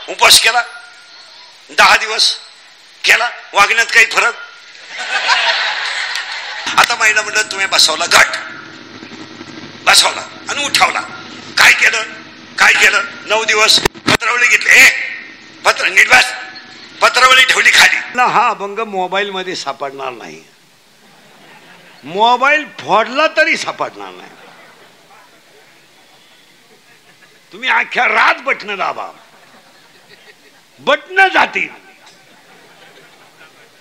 उपवास केला 10 दिवस केला, वागण्यात काही फरक? आता महिला म्हणलं तुम्ही बसवला घट, बसवला आणि उठावला. काय केलं 9 दिवस पत्रावळी घेतली, पत्र नीट बस, पत्रावळी ठेवली खाली. हा अभंग मोबाईल मध्ये सापडणार नाही, मोबाईल फोडला तरी सापडणार नाही. तुम्ही अख्ख्या रात बटन दाबा, बटन जातील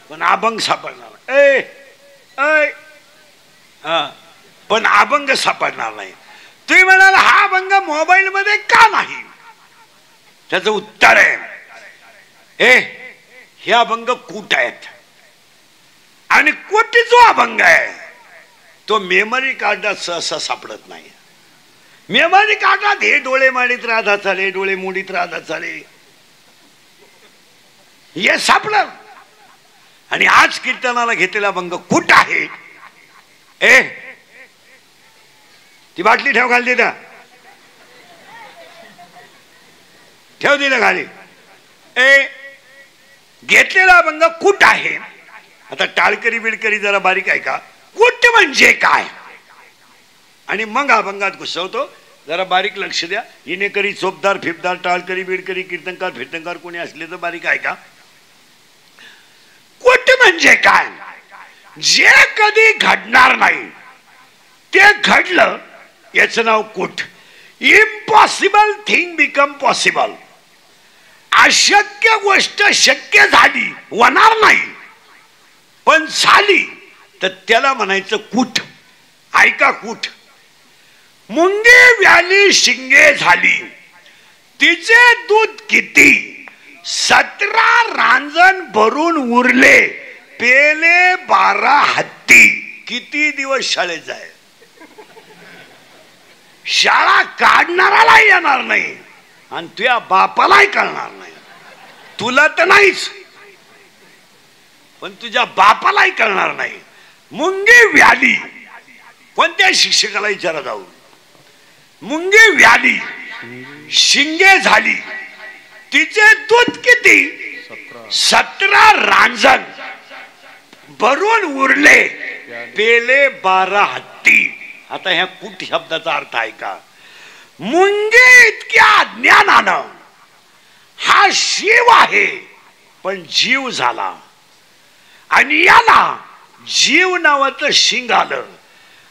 पण अभंग सापडणार. पण अभंग सापडणार नाही. तुम्ही म्हणाल हा अभंग मोबाईल मध्ये का नाही? त्याचं उत्तर आहे हे अभंग कूट आहेत आणि कुठे जो अभंग आहे तो मेमरी कार्डात सहसा सापडत नाही. मेमरी कार्डात हे डोळे माडीत राधा चाले, डोळे मोडीत राधा चाले हे सापडलं. आणि आज कीर्तनाला घेतलेला अभंग कुठ आहे? ती बाटली ठेव खाली, तिथं ठेव दिलं खाली. घेतलेला अभंग कुठ आहे? आता टाळकरी बिडकरी जरा बारीक आहे का, कुठ म्हणजे काय? आणि मग अभंगात घुसवतो. जरा बारीक लक्ष द्या. इनेकरी चोपदार फिपदार टाळकरी बिडकरी कीर्तनकार फिरतनकार कोणी असले तर बारीक आहे का? कुठ म्हणजे काय? जे कधी घडणार नाही ते घडलं याचं नाव कुठ. Impossible thing become possible. अशक्य गोष्ट शक्य झाली, होणार नाही पण झाली तर त्याला म्हणायचं कुठ. ऐका कुठ. मुंगी व्याली शिंगे झाली, तिचे दूध किती, 17 रांजण भरून उरले, पेले 12 हत्ती. किती दिवस शाळेत जाय? शाळा काढणाराला येणार नाही आणि तुझ्या बापालाही कळणार नाही. तुला तर नाहीच पण तुझ्या बापालाही कळणार नाही. मुंगी व्याली. कोणत्या शिक्षकाला विचारा जाऊ. मुंगी व्याली शिंगे झाली, तिचे दूध किती, 17 रांजण भरून उरले, पेले 12 हत्ती. आता ह्या कुठ शब्दाचा अर्थ आहे का? मुंगी इतक्या ज्ञानानं हा शिव आहे पण जीव झाला आणि याला जीव नावाचं शिंग आलं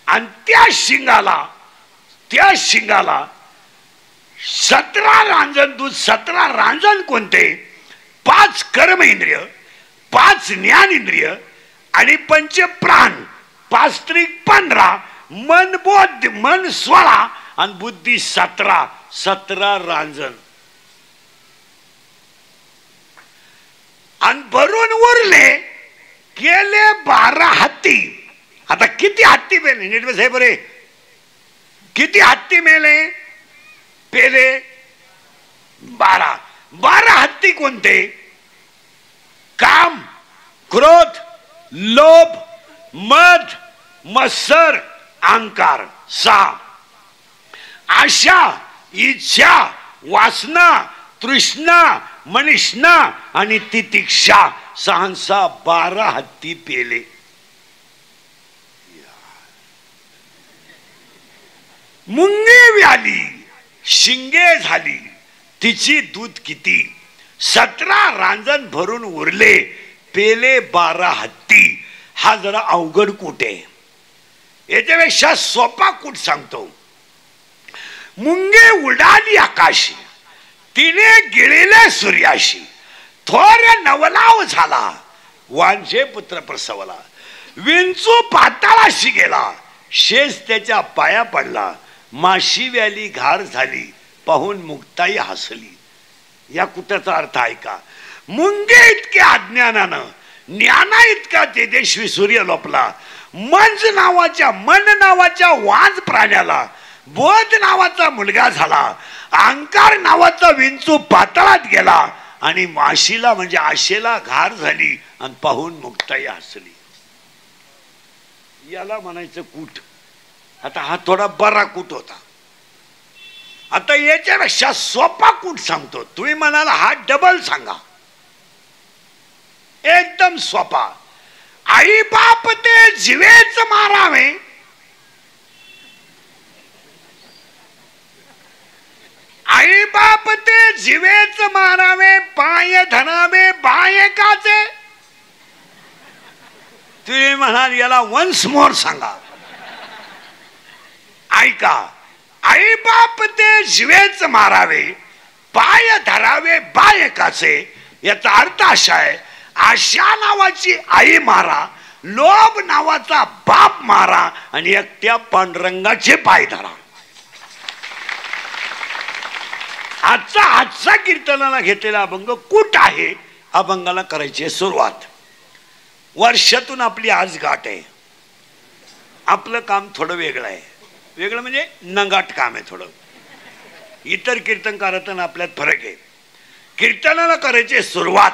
आणि त्या शिंगाला 17 रांजण दूध. 17 रांजण कोणते? 5 कर्म इंद्रिय, 5 ज्ञान इंद्रिय आणि 5 प्राण, 5 त्रिक 15, मन बोध मन 16 आणि बुद्धी 17. 17 रांजण आणि भरून उरले, केले 12 हत्ती. आता किती हत्ती मेले? नीट बस. बरे किती हत्ती मेले? पेले 12. 12 हत्ती कोणते? काम, क्रोध, लोभ, मद, मत्सर, अहंकार 6. आशा, इच्छा, वासना, तृष्णा, मनिष्णा आणि तितिक्षा 6 12 हत्ती पेले. मुंगी व्याली शिंगे झाली, तिची दूध किती, 17 रांजण भरून उरले, पेले 12 हत्ती. हा जरा अवघड कूट आहे. याच्यापेक्षा सोपा कूट सांगतो. मुंगे उडाली आकाशी, तिने गिळले सूर्याशी, थोर नवलाव झाला, वांझे पुत्र प्रसवला. विंचू पाताळाशी गेला, शेष त्याच्या पाया पडला, माशी व्याली घार झाली, पाहून मुक्ताई हसली. या कुटाचा अर्थ आहे का? मुंगे इतक्या अज्ञानानं ज्ञाना इतका तेजस्वी सूर्य लोपला. मन नावाच्या वाज प्राण्याला बोध नावाचा मुलगा झाला. अहंकार नावाचा विंचू पाताळात गेला आणि माशीला म्हणजे आशेला घार झाली आणि पाहून मुक्ताई हसली. याला म्हणायचं कूट. आता हा थोडा बरा कूट होता. आता याच्यापेक्षा सोपा कूट सांगतो. तुम्ही म्हणाला हा डबल सांगा. एकदम सोपा. आई बाप ते जीवेच मारावे, आई बाप ते जीवेच मारावे, पाय धरावे बायकाचे. तुम्ही म्हणाल याला वन्स मोर सांगा. ऐका, आई बाप ते जीवेच मारावे, पाय धरावे बायकाचे. याचा अर्थ असा आहे, आशा नावाची आई मारा, लोभ नावाचा बाप मारा आणि एकट्या पांडुरंगाचे पाय धरा. आजचा कीर्तनाला घेतलेला अभंग कुठ आहे. अभंगाला करायची सुरुवात. वर्षातून आपली आज गाठ आहे. आपलं काम थोडं वेगळं आहे. वेगळं म्हणजे नंगाट काम आहे थोडं. इतर कीर्तनकारांना आपल्यात फरक आहे. कीर्तनाला करायची सुरुवात.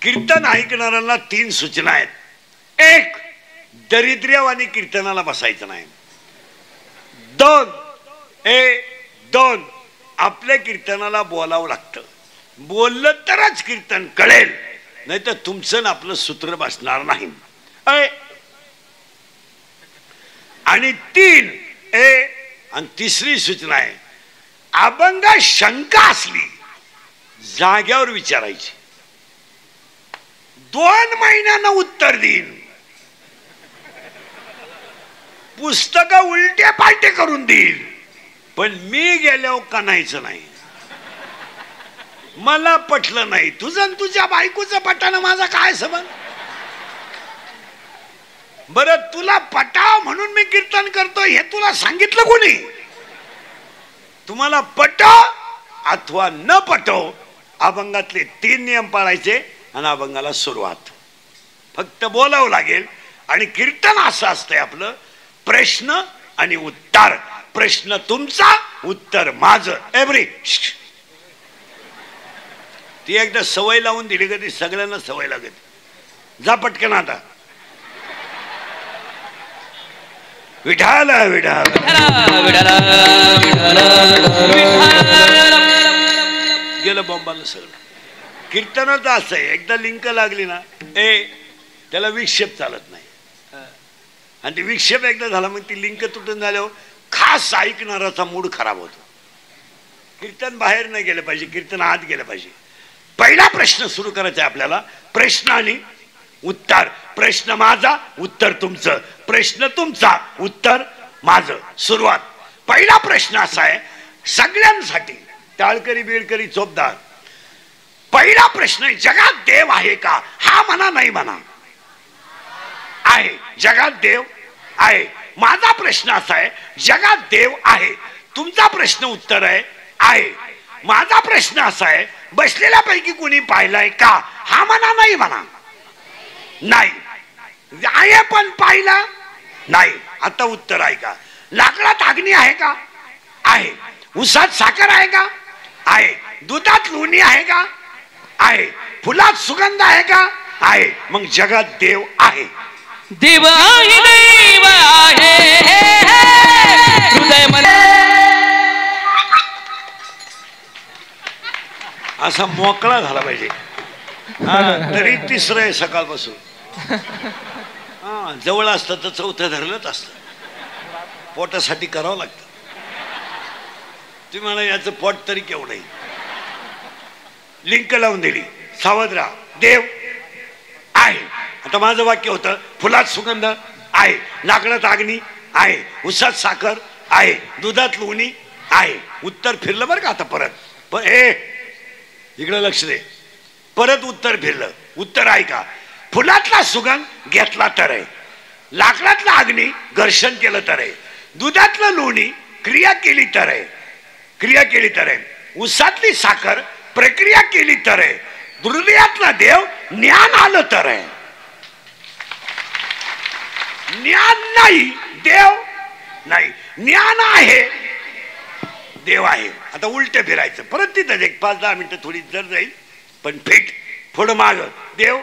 कीर्तन ऐकणाऱ्यांना 3 सूचना आहेत. 1, दरिद्र्यवानी कीर्तनाला बसायचं नाही. 2 आपल्या कीर्तनाला बोलावं लागतं. बोललं तरच कीर्तन कळेल, नाही तर तुमचं आपलं सूत्र बसणार नाही. आणि 3 आणि तिसरी सूचना आहे, अभंगात शंका असली जाग्यावर विचारायची. 2 महिन्यानं उत्तर देईन. पुस्तक उलटे पालटे करून देईल, पण मी गेल्यावर कणायचं नाही. मला पटलं नाही. तुझं तुझ्या बायकोचं पटानं माझा काय संबंध. बरं, तुला पटाव म्हणून मी कीर्तन करतो हे तुला सांगितलं कोणी. तुम्हाला पटो अथवा न पटो, अभंगातले 3 नियम पाळायचे आणि अभंगाला सुरुवात. फक्त बोलावं लागेल. आणि कीर्तन असं असतंय आपलं, प्रश्न आणि उत्तर. प्रश्न तुमचा, उत्तर माझं. एव्हरी ती एकदा सवय लावून दिली का ती सगळ्यांना सवय लागते. जा पटकन आता. विठाल विठाल गेलं बॉम्बाला सगळं. कीर्तनाचं असं आहे, एकदा लिंक लागली ना त्याला विक्षेप चालत नाही. आणि ती विक्षेप एकदा झाला मग ती लिंक तुटून झाल्यावर खास ऐकणाराचा मूड खराब होतो. कीर्तन बाहेर नाही गेलं पाहिजे, कीर्तन आत गेलं पाहिजे. पहिला प्रश्न सुरू करायचा आहे आपल्याला. प्रश्न आणि उत्तर. प्रश्न माझा, उत्तर तुमचं. प्रश्न तुमचा, उत्तर माझं. सुरुवात. पहिला प्रश्न असा आहे सगळ्यांसाठी, टाळकरी बिळकरी चोपदार. पहिला प्रश्न आहे, जगात देव आहे का. हा म्हणा नाही म्हणा. आहे. जगात देव आहे. माझा प्रश्न असा आहे, जगात देव आहे. तुमचा प्रश्न उत्तर आहे आहे. माझा प्रश्न असा आहे, बसलेल्यापैकी कोणी पाहिलाय का. हा म्हणा नाही म्हणा. नाही आहे पण पाहिला नाही. आता उत्तर आहे का. लाकडात अग्नी आहे का. आहे. उसात साखर आहे का. आहे. दुधात लोणी आहे का. आहे. फुलात सुगंध आहे का. आहे. मग जगात देव आहे. देव आहे, देव आहे हृदय मन. असा मोकळा झाला पाहिजे. तरी 3रं आहे सकाळपासून. जवळ असतं तर 4थं धरलंच असतं. पोटासाठी करावं लागतं. तुम्ही म्हणा याचं पोट तरी केवढं. लिंक लावून दिली. सावध राहा. देव आहे. आता माझं वाक्य होतं, फुलात सुगंध आहे, लाकडात अग्नी आहे, उसात साखर आहे, दुधात लोणी आहे. उत्तर फिरलं बरं का. आता परत पण इकडं लक्ष दे. परत उत्तर फिरलं. उत्तर आहे का. फुलातला सुगंध घेतला तर आहे, लाकडातला अग्नी घर्षण केलं तर आहे, दुधातलं लोणी क्रिया केली तर आहे, क्रिया केली तर आहे, उसातली साखर प्रक्रिया केली तर आहे, हृदयातला देव ज्ञान आलं तर आहे. ज्ञान नाही, देव नाही. ज्ञान आहे, देव आहे. आता उलट फिरायचं. परत तिथं 5-10 मिनिटं थोडी जर जाईल पण फिट. थोडं माग. देव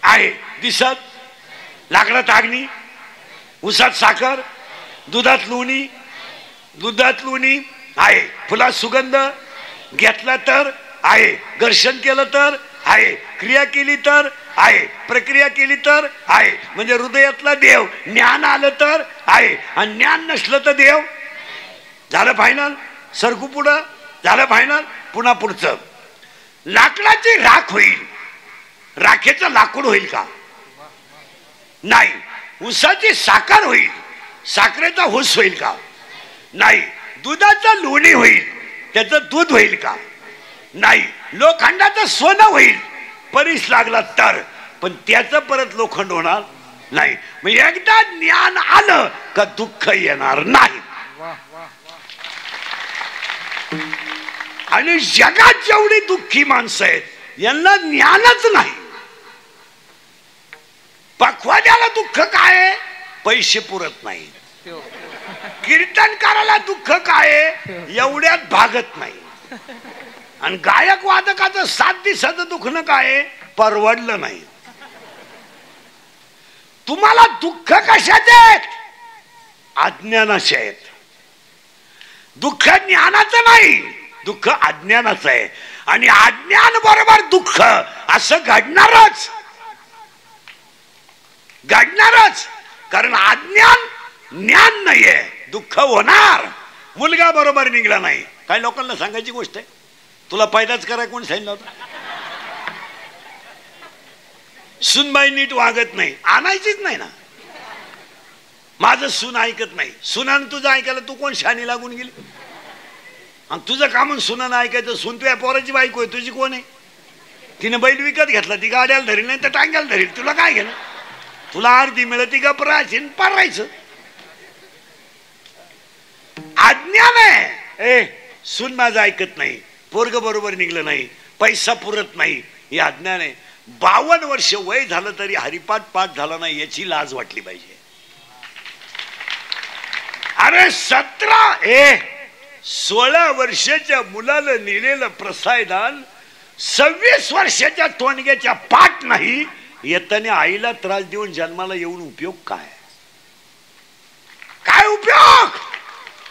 आहे. दिसत. लाकडात अग्नी, उसात साखर, दुधात लोणी, दुधात लोणी आहे, फुला सुगंध घेतला तर आहे, घर्षण केलं तर आहे, क्रिया केली तर आहे, प्रक्रिया केली तर आहे. म्हणजे हृदयातला देव. ज्ञान आलं तर आहे आणि ज्ञान नसलं तर देव. झालं फायनल. सरकू पुढं. झालं फायनल. पुन्हा पुढचं. लाकडाची राख होईल, राखेचं लाकूड होईल का? नाही. ऊसाची साखर होईल, साखरेचा ऊस होईल का? नाही. दुधाचं लोणी होईल, त्याचं दूध होईल का? नाही. लोखंडाचं सोनं होईल परीस लागला तर, पण त्याचं परत लोखंड होणार नाही. मग एकदा ज्ञान आलं का दुःख येणार नाही. आणि जगात जेवढी दुःखी माणसं आहेत यांना ज्ञानच नाही. पखवाद्याला दुःख काय? पैसे पुरत नाही. कीर्तनकाराला दुःख काय? एवढ्यात भागत नाही. आणि गायक वादकाचं 7 दिवसाचं दुखणं काय? परवडलं नाही. तुम्हाला दुःख कशाचे आहेत? अज्ञानाचे आहेत. दुःख ज्ञानाचं नाही, दुःख अज्ञानाचं आहे. आणि अज्ञान बरोबर दुःख असं घडणारच. कारण अज्ञान ज्ञान नाहीये, दुःख होणार. मुलगा बरोबर निघला नाही, काही लोकांना सांगायची गोष्ट आहे. तुला पैदाच कराय कोण सांगितलं होतं? सुनबाई नीट वागत नाही, आणायचीच नाही ना. माझं सून ऐकत नाही. सुनानं तुझं ऐकायला तू कोण शानी लागून गेली? आणि तुझं काम सुनानं ऐकायचं. सून तुझ्या पोराची बायको आहे, तुझी कोण आहे? तिने बैल विकत घेतला, ती गाड्याला धरील नाही तर टांग्याला धरील. तुला काय घेणं? तुला अर्धी मिळत ती गप्प राहायची पारायचं. अज्ञान आहे. सून माझं ऐकत नाही, पोरग बरोबर निघलं नाही, पैसा पुरत नाही, हे अज्ञान आहे. 52 वर्ष वय झालं तरी हरिपाठ पाठ झाला नाही याची लाज वाटली पाहिजे. अरे 16 वर्षाच्या मुलाला नेलेलं प्रसायदान 26 वर्षाच्या तोंडग्याच्या पाठ नाही. येताना आईला त्रास देऊन जन्माला येऊन उपयोग काय? काय उपयोग?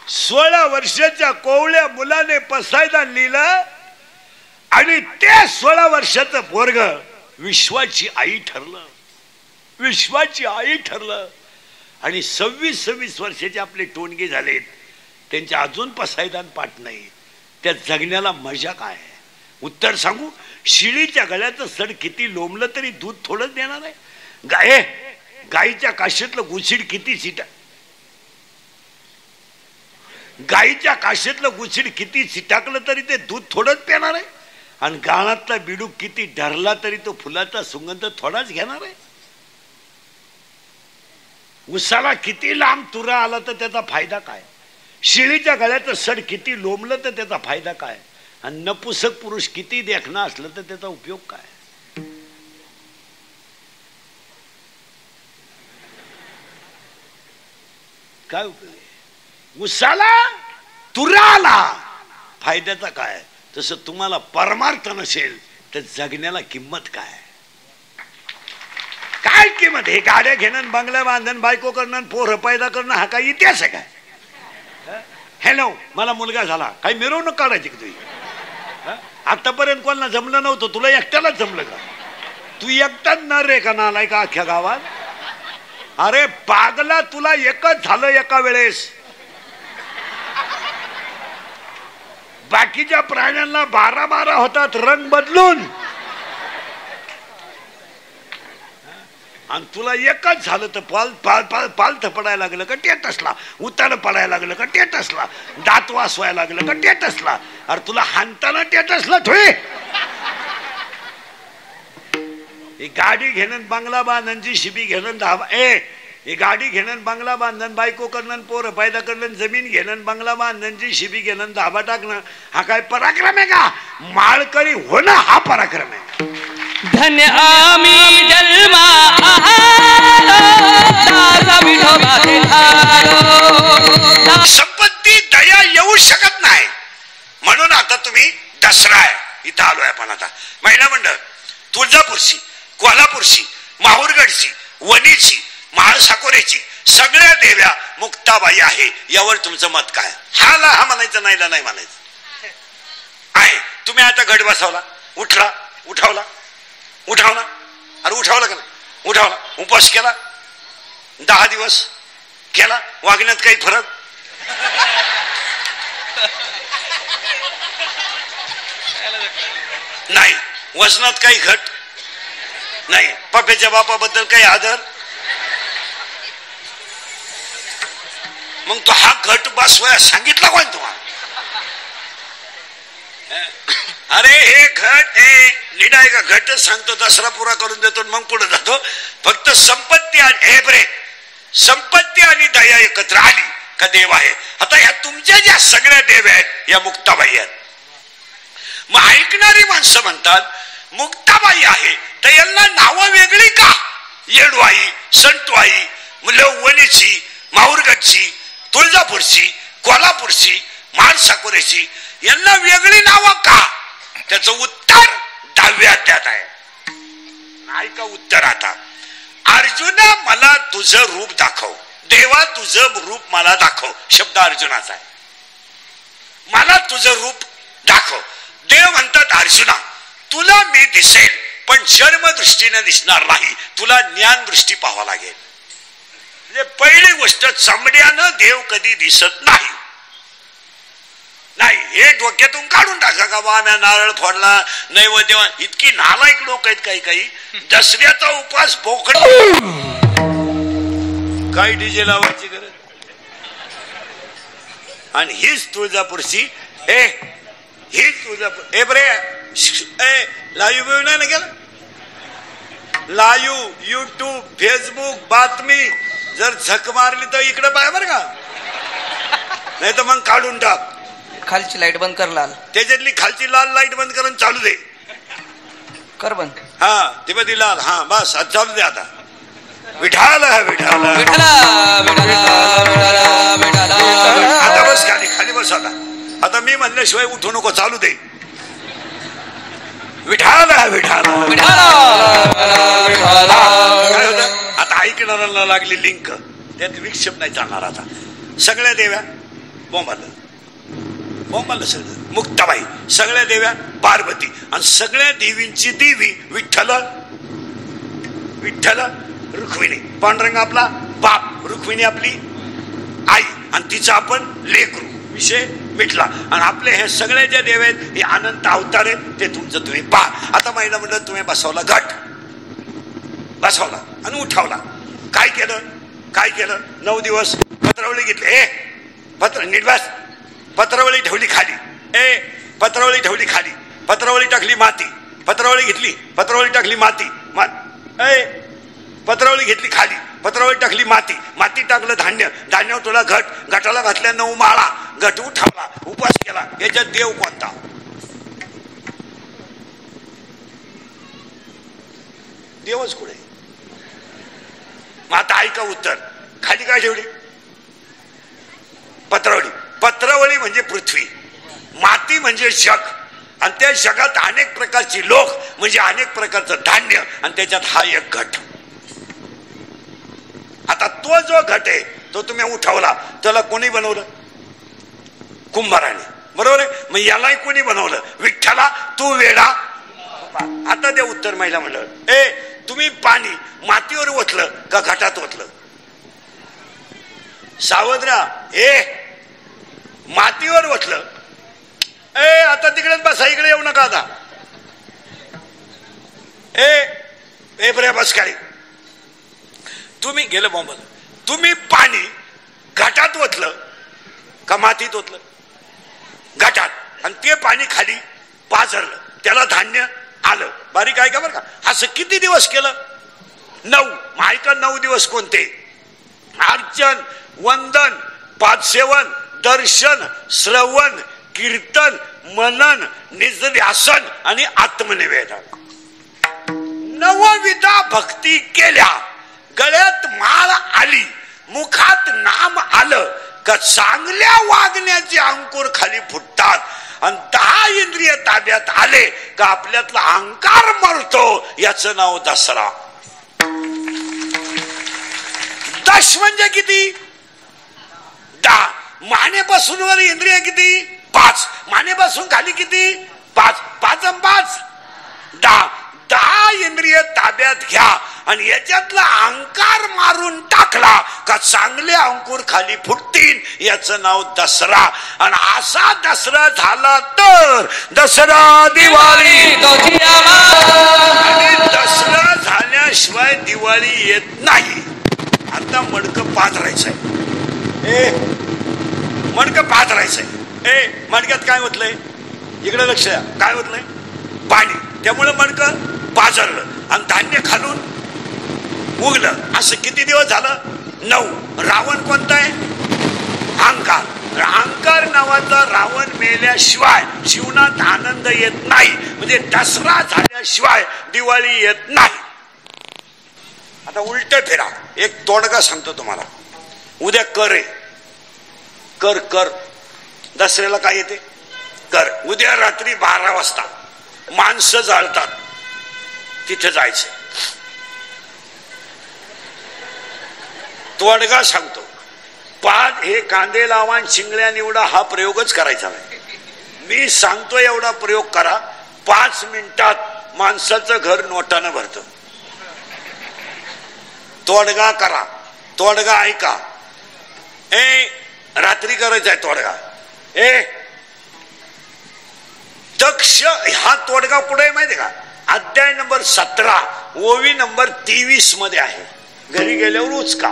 16 वर्षाच्या कोवळ्या मुलाने प्रसायदान लिहिलं आणि ते 16 वर्षाचं पोरग विश्वाची आई ठरलं. विश्वाची आई ठरलं. आणि 26 वर्षाचे आपले टोणगे झालेत, त्यांचे अजून पसायदान पाठ नाही. त्या जगण्याला मजा काय? उत्तर सांगू? शिळीच्या गळ्याचं सड किती लोंबलं तरी दूध थोडंच देणार आहे. गाईच्या काशीतलं गुचिड किती चिटा गाईच्या काशीतलं गुचिड किती चिटाकलं तरी ते दूध थोडंच पिणार आहे. आणि गाळातला बिडूक किती ढरला तरी तो फुलाचा सुगंध थोडाच घेणार आहे. उसाला किती लांब तुरा आला तर त्याचा फायदा काय? शिळीच्या गळ्याचं सड किती लोंबलं तर त्याचा फायदा काय? आणि नपुसक पुरुष किती देखणं असलं तर त्याचा उपयोग काय? काय उपयोग? उसाला तुरा आला, फायद्याचा काय? तसं तुम्हाला परमार्थ नसेल तर जगण्याला किंमत काय? काय किंमत? हे गाड्या घेणं, बंगल्या बांधणं, बायको करणं, पोरं पैदा करणं हा काही इतिहास आहे काय? हॅलो, मला मुलगा झाला, काही मिरवणूक काढायची का तुझी? आतापर्यंत कोणाला जमलं नव्हतं, तुला एकट्यालाच जमलं का? तू एकटाच न रे का नालाय का अख्ख्या गावात? अरे पागला, तुला एकच झालं एका वेळेस. बाकीच्या प्राण्यांना 12 होतात रंग बदलून, आणि तुला एकच झालं तर पालथ पडायला लागलं का टेटसला, उतार पडायला लागलं का टेटसला, दात वासवायला लागलं का टेटसला. अरे तुला हाणताना टेटसला ठोय. ही गाडी घेणं, बंगला बांधन, शिबी घेणं, धाबा हे गाडी घेणं, बंगला बांधन, बायको करणं, पोरं पैदा करणं, जमीन घेणं, बंगला बांधन, शिबी घेणं, धाबा टाकणं हा काय पराक्रम आहे का? माळकरी होणं हा पराक्रम आहे. धन्य आम्ही जन्मा संपत्ती दया येऊ शकत नाही. म्हणून आता तुम्ही दसरा आहे इथं आलोय आपण. आता महिला मंडळ तुळजापूरची, कोल्हापूरची, माहूरगडची, वणीची, महाळसाकोरेची, सगळ्या देव्या मुक्ताबाई आहे. यावर तुमचं मत काय? हाला हा म्हणायचं, नाहीला नाही म्हणायचं. आहे तुम्ही आता घट बसवला, उठावला अरे उठावला का नाही? उठावला, उपास केला 10 दिवस केला, वागण्यात काही फरक नाही, वजनात काही घट नाही, पप्याच्या बापाबद्दल काही आदर. मग तो हा घट बसवाया सांगितला कोण तुम्हाला? अरे हे घट हे निडा आहे का? घटच सांगतो, दसरा पुरा करून देतो मग पुढे जातो. फक्त संपत्ती आणि संपत्ती आणि दया एकत्र आली का देव आहे. आता ह्या तुमच्या ज्या सगळ्या देव आहेत या मुक्ताबाई आहेत. मग ऐकणारी माणसं म्हणतात मुक्ताबाई आहे तर यांना नावं वेगळी का? येडवाई, संतवाई, लवणीची, माहूरगडची, तुळजापूरची, कोल्हापूरची, माळसाकोरेची यांना वेगळी नावं का? त्याचं उत्तर 10व्या अध्यायात आहे. ऐका उत्तर आता. अर्जुना मला तुझं रूप दाखव. देवा तुझं रूप मला दाखव. शब्द अर्जुनाचा आहे. मला तुझं रूप दाखव. देव म्हणतात अर्जुना तुला मी दिसेल पण जन्म दृष्टीने दिसणार नाही, तुला ज्ञान दृष्टी पाहावं लागेल. म्हणजे पहिली गोष्ट चमड्यानं देव कधी दिसत नाही. हे डोक्यातून काढून टाका का बा म्या नारळ फोडला नैवेद्य. इतकी नालायक लोक आहेत काही. दसऱ्याचा उपास बोकड काय डीजे लावायची गरज. आणि हीच तुळजापूरची हीच तुळजापूर. ए बरे लाईव्ह नाही ना गेला. लाईव्ह युट्यूब फेसबुक बातमी जर झक मारली तर इकडे पाय बर का, नाही तर मग काढून टाक. खालची लाईट बंद कर, लाल त्याच्यातली खालची लाल लाईट बंद करून चालू दे. कर बंद. हा ती बदी लाल. हा बस चालू दे आता. विठाला विठाला आता बस खाली बस. आता मी म्हणल्याशिवाय उठू नको, चालू दे. विठाला विठाला काय होतं आता? ऐकणाऱ्यांना लागली लिंक, त्यात विक्षेप नाही चालणार. आता सगळ्या देव्या बोंबाला सगळं मुक्ताबाई, सगळ्या देव्या पार्वती आणि सगळ्या देवींची देवी विठ्ठल रुक्मिणी. पांडुरंग आपला बाप, रुक्मिणी आपली आई आणि तिचा आपण लेकरू. विषय मिटला. आणि आपले हे सगळे जे देव आहेत हे अनंत अवतार आहेत, ते तुमचं तुम्ही पहा. आता महिला म्हणलं तुम्ही बसवला घट, बसवला आणि उठावला. काय केलं 9 दिवस पत्रावळी घेतली. निर्वास पत्रावळी ठेवली खाली. पत्रावळी ठेवली खाली. पत्रावळी टाकली माती. पत्रावळी घेतली, पत्रावळी टाकली माती. पत्रावळी घेतली खाली. पत्रावळी टाकली माती. माती टाकलं धान्य. धान्यावर तुला घट. घटाला घातल्या 9 माळा. घट उठावला, उपास केला. याच्यात देव कोणता? देवच कुठे? मग आता ऐका उत्तर. खाली काय ठेवली? पत्रावळी. पत्रावळी म्हणजे पृथ्वी, माती म्हणजे जग. आणि त्या जगात अनेक प्रकारची लोक म्हणजे अनेक प्रकारचं धान्य आणि त्याच्यात हा एक घट. आता तो जो घट आहे तो तुम्ही उठवला. त्याला कोणी बनवलं? कुंभाराने. बरोबर आहे. मग यालाही कोणी बनवलं? विठ्ठला तू वेडा. आता ते उत्तर महिला म्हणलं तुम्ही पाणी मातीवर ओतलं का घटात ओतलं? सावधरा. मातीवर ओतलं. आता तिकडेच बसा, इकडे येऊ नका. आता बरे बस. काय तुम्ही गेलं बॉम्बल. तुम्ही पाणी घाटात ओतलं का मातीत ओतलं? घाटात. आणि ते पाणी खाली पाझरलं, त्याला धान्य आलं. बारीक आहे का बरं का? असं किती दिवस केलं? 9. ऐका 9 दिवस कोणते? अर्चन, वंदन, पादसेवन, दर्शन, श्रवण, कीर्तन, मनन, निजध्यासन आणि आत्मनिवेदन. 9 विधा भक्ती केल्या. गळ्यात माळ आली, मुखात नाम आलं का चांगल्या वागण्याचे अंकुर खाली फुटतात. आणि 10 इंद्रिय ताब्यात आले का आपल्यातला अहंकार मरतो. याचं नाव दसरा. पाश म्हणजे किती? 10. मानेपासून वर इंद्रिय किती? 5. मानेपासून खाली किती? 5. 5 आणि 5 10. 10 इंद्रिय ताब्यात घ्या आणि याच्यातला अहंकार मारून टाकला का चांगले अंकुर खाली फुटतील. याचं नाव दसरा. आणि असा दसरा झाला तर दसरा दिवाळी. आणि दसरा झाल्याशिवाय दिवाळी येत नाही. आता मडकं पाजरायचंय. मडकं पाजरायचंय. मडक्यात काय होतलंय? इकडे लक्ष द्या. काय होतलंय? पाणी. त्यामुळे मडकं पाजरलं आणि धान्य खालून उगलं. असं किती दिवस झालं? 9. रावण कोणता आहे? अहंकार. अहंकार नावाचा रावण मेल्याशिवाय जीवनात आनंद येत नाही. म्हणजे दसरा झाल्याशिवाय दिवाळी येत नाही. आता उलट फिरा. एक तोडगा सांगतो तुम्हाला. उद्या कर आहे. कर कर. दसऱ्याला काय येते? कर. उद्या रात्री 12 वाजता माणसं जाळतात. तिथे जायचं. तोडगा सांगतो. 5 हे कांदे लावा चिंगळ्या निवडा हा प्रयोगच करायचा नाही. मी सांगतो एवढा प्रयोग करा. 5 मिनिटात माणसाचं घर नोटानं भरतं. तोडगा करा. तोडगा ऐका. रात्री करायचा आहे तोडगा. दक्ष हा तोडगा कुठे माहिती का? अध्याय नंबर 17 ओवी नंबर 23 मध्ये आहे. घरी गेल्यावर उचका.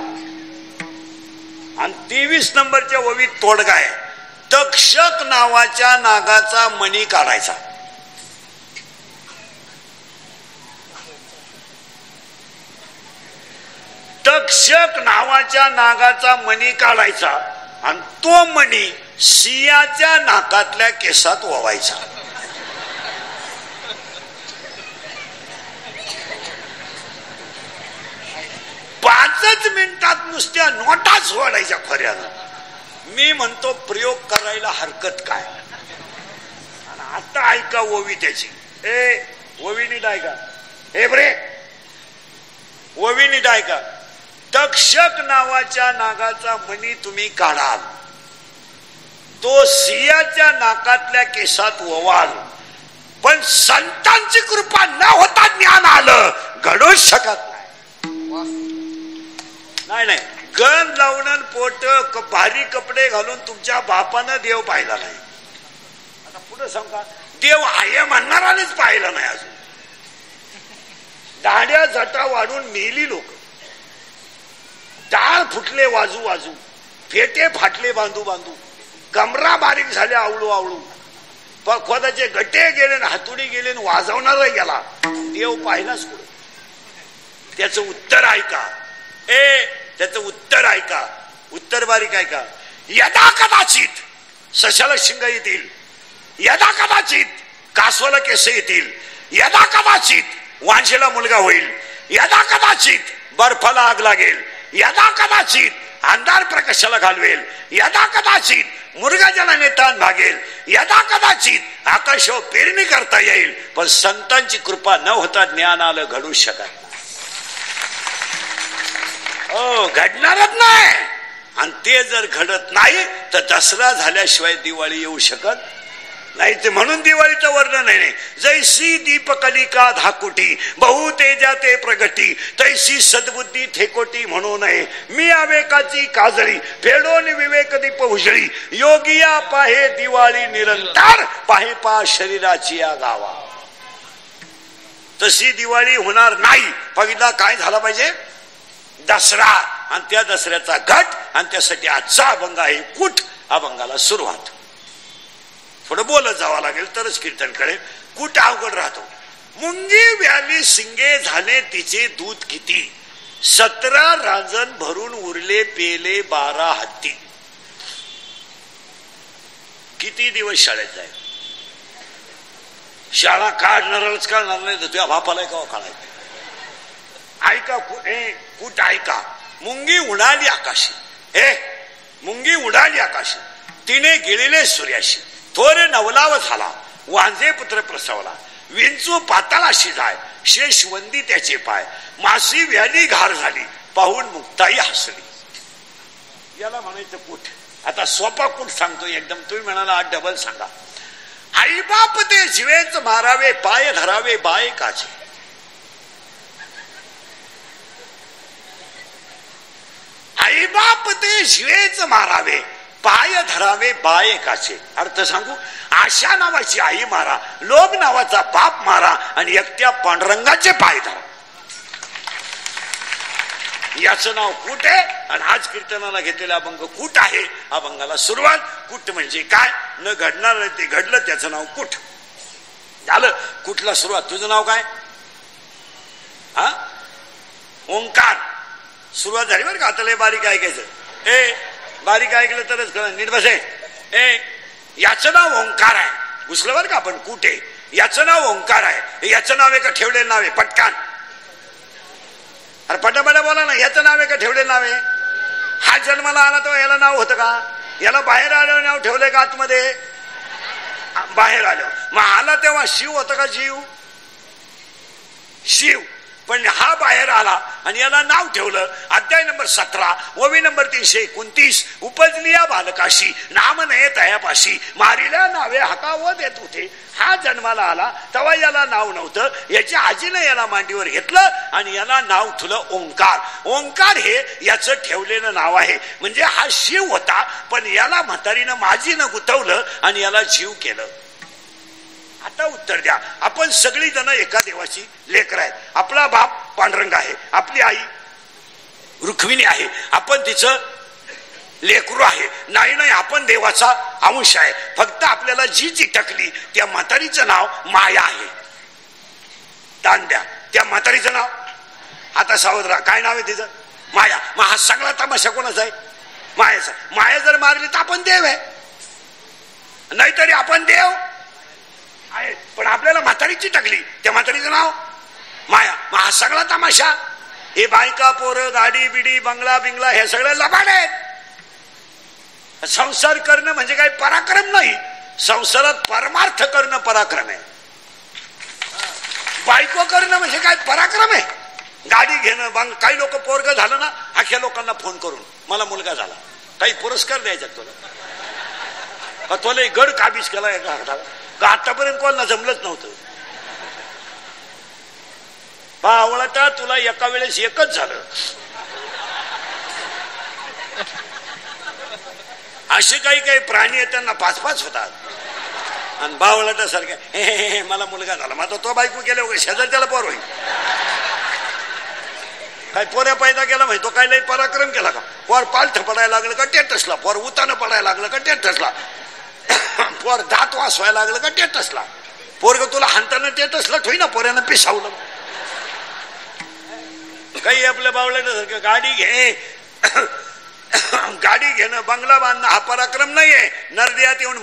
आणि 23 नंबरच्या ओवीत तोडगा आहे. तक्षक नावाच्या नागाचा मणी काढायचा. तक्षक नावाच्या नागाचा मणी काढायचा आणि तो मणी सिंहाच्या नाकातल्या केसात ओवायचा. पाचच मिनिटात नुसत्या नोटाच वाढायच्या खऱ्यानं. मी म्हणतो प्रयोग करायला हरकत काय. आता ऐका ओवी त्याची. ओवी नीट ऐका. बरे ओवी नीट ऐका. तक्षक नावाच्या नागाचा मणी तुम्ही काढाल. तो सिंहाच्या नाकातल्या केसात ओवाल. पण संतांची कृपा न होता ज्ञान आलं घडूच शकत नाही. नाही गण लावून पोट भारी कपडे घालून तुमच्या बापानं देव पाहिला नाही. आता पुढे सांगा. देव आहे म्हणणारानेच पाहिला नाही अजून. दाढ्या जटा वाढून मेली लोक. टाळ फुटले वाजू वाजू. फेटे फाटले बांधू बांधू. कमरा बारीक झाले आवळू आवळू. पखवादाचे गटे गेले हातुडी गेले वाजवणारा गेला. देव पाहिलाच कुठे. त्याचं उत्तर ऐका. त्याचं उत्तर ऐका. उत्तर बारीक ऐका. यदा कदाचित सशाला शिंग येतील. यदा कदाचित कासवाला केस येतील. यदा कदाचित वांशेला मुलगा होईल. यदा कदाचित बर्फाला आग लागेल. यदा कदाचित अंधार प्रकाशाला घालवेल. यदा कदाचित मुर्गाजलाने ताण भागेल. यदा कदाचित आकाशावर पेरणी करता येईल. पण संतांची कृपा न होता ज्ञान आलं घडू शकत. घडणारच नाही. आणि ते जर घडत नाही तर दसरा झाल्याशिवाय दिवाळी येऊ शकत नाही. ते म्हणून दिवाळीचं वर्णन आहे. जैसी दीपकलिका धाकुटी बहु तेजा ते प्रगती तैसी सद्बुद्धी थेकोटी म्हणू नये. मी आवेकाची काजळी फेडोन विवेक दीप उजळी. योगिया पाहे दिवाळी निरंतर पाहे पा शरीराची या गावा. तशी दिवाळी होणार नाही. बघितला काय झाला पाहिजे? दसरा. आणि त्या दसऱ्याचा घट. आणि त्यासाठी आजचा अभंग आहे कूट. अभंगाला सुरुवात. थोडं बोलत जावं लागेल तरच कीर्तन कळेल. कूट अवघड राहतो. मुंगी व्याली शिंगे झाले तिचे दूध किती. 17 रांजण भरून उरले पेले 12 हत्ती. किती दिवस शाळेत जाईल. शाळा काढणारच काढणार नाही तर तुझ्या बापाला का काढायचं. ऐका कूट ऐका. मुंगी उडाली आकाशी. मुंगी उडाली आकाशी. तिने गिळले सूर्याशी. थोर नवलाव झाला वांजे पुत्र प्रसवला. विंचू पाताळाशी जाय शेष वंदी त्याचे पाय. मासी व्याली घार झाली पाहून मुक्ताई हसली. याला म्हणायचं कूट. आता सोपा कूट सांगतो एकदम. तुम्ही म्हणाला डबल सांगा. आई बाप ते शिवेच मारावे, पाय धरावे बाय काचे. आई बाप ते शिवेच मारावे, पाय धरावे बाय काचे. अर्थ सांगू. आशा नावाची आई मारा, लोभ नावाचा बाप मारा आणि एकट्या पांडुरंगाचे पाय धरा. याचं नाव कूट आहे. आणि आज कीर्तनाला घेतलेला अभंग कूट आहे. अभंगाला सुरुवात. कूट म्हणजे काय? न घडणार ते घडलं, त्याचं नाव कूट झालं. कुठला सुरुवात. तुझं नाव काय? हा, ओंकार. सुरुवात झाली बरं का. आता लय बारीक ऐकायचं. ए बारीक ऐकलं तरच कळ. नीट बसे. ए याचं नाव ओंकार आहे. घुसलं बरं का. आपण कूट आहे. याचं नाव ओंकार आहे. याचं नाव आहे का ठेवलेलं नाव आहे? पटकान. अरे पटापटा बोला ना. याचं नाव आहे का ठेवलेलं नाव आहे? हा जन्माला आला तेव्हा याला नाव होतं का? याला बाहेर आल्यावर नाव ठेवलंय का आतमध्ये? बाहेर आलं. मग आला तेव्हा शिव होतं का? जीव शिव. पण हा बाहेर आला आणि याला नाव ठेवलं. अध्याय नंबर 17 ओवी नंबर 329. उपजली या बालकाशी, नाम नये तयापाशी, मारिल्या नावे हकाव देत होते. हा जन्माला आला तेव्हा याला नाव नव्हतं. याच्या आजीनं याला मांडीवर घेतलं आणि याला नाव ठेवलं ओंकार. ओंकार हे याचं ठेवलेलं नाव आहे. म्हणजे हा शिव होता, पण याला म्हातारीनं माझीनं गुंतवलं आणि याला जीव केलं. आता उत्तर द्या. आपण सगळी जण एका देवाची लेकर आहेत. आपला बाप पांडुरंग आहे, आपली आई रुक्मिणी आहे, आपण तिचं लेकरू आहे. नाही नाही, आपण देवाचा अंश आहे. फक्त आपल्याला जी जी टकली त्या म्हातारीचं नाव माया आहे. दान द्या. त्या म्हातारीचं नाव. आता सावध राहा. काय नाव आहे तिचं? माया. मग हा सगळा तमाशा कोणाचा आहे? मायाचा. माया जर मारली तर आपण देव आहे, नाहीतरी आपण देव आहे. पण आपल्याला म्हातारीची टकली, त्या म्हातारीचं नाव माया. मग हा सगळा तमाशा. हे बायका पोरं गाडी बिडी बंगला बिंगला हे सगळं लबाड आहेत. संसार करणं म्हणजे काही पराक्रम नाही. संसारात परमार्थ करणं पराक्रम आहे. बायको करणं म्हणजे काय पराक्रम आहे? गाडी घेणं. काही लोक पोरग झालं ना, अख्या लोकांना फोन करून मला मुलगा झाला, काही पुरस्कार द्यायचा तुला. तुला गड काबीज केला का? आतापर्यंत कोणाला जमलंच नव्हतं. बावळाटा तुला एका वेळेस एकच झालं. असे काही काही प्राणी आहेत त्यांना 5-5 होतात. आणि बावळाटा सारख्या हे मला मुलगा झाला, मग तो बायको गेल्या वगैरे शेजार त्याला पोर होईल. काय पोऱ्या पैदा केला माहिती तो काय लई पराक्रम केला का? पोर पालथ पडायला लागलं का टेटसला, पोर उतानं पडायला लागलं का टेटसला, पोर दात वासवायला लागलं का टेटसला. पोरग तुला हाणताना टेटसला ठोई ना, पोऱ्यानं पिसावलं. काही आपल्या बावळाटासारखं गाडी घे, गाडी घेणं बंगला बांधणं हा पराक्रम नाहीये. नरदेहात येऊन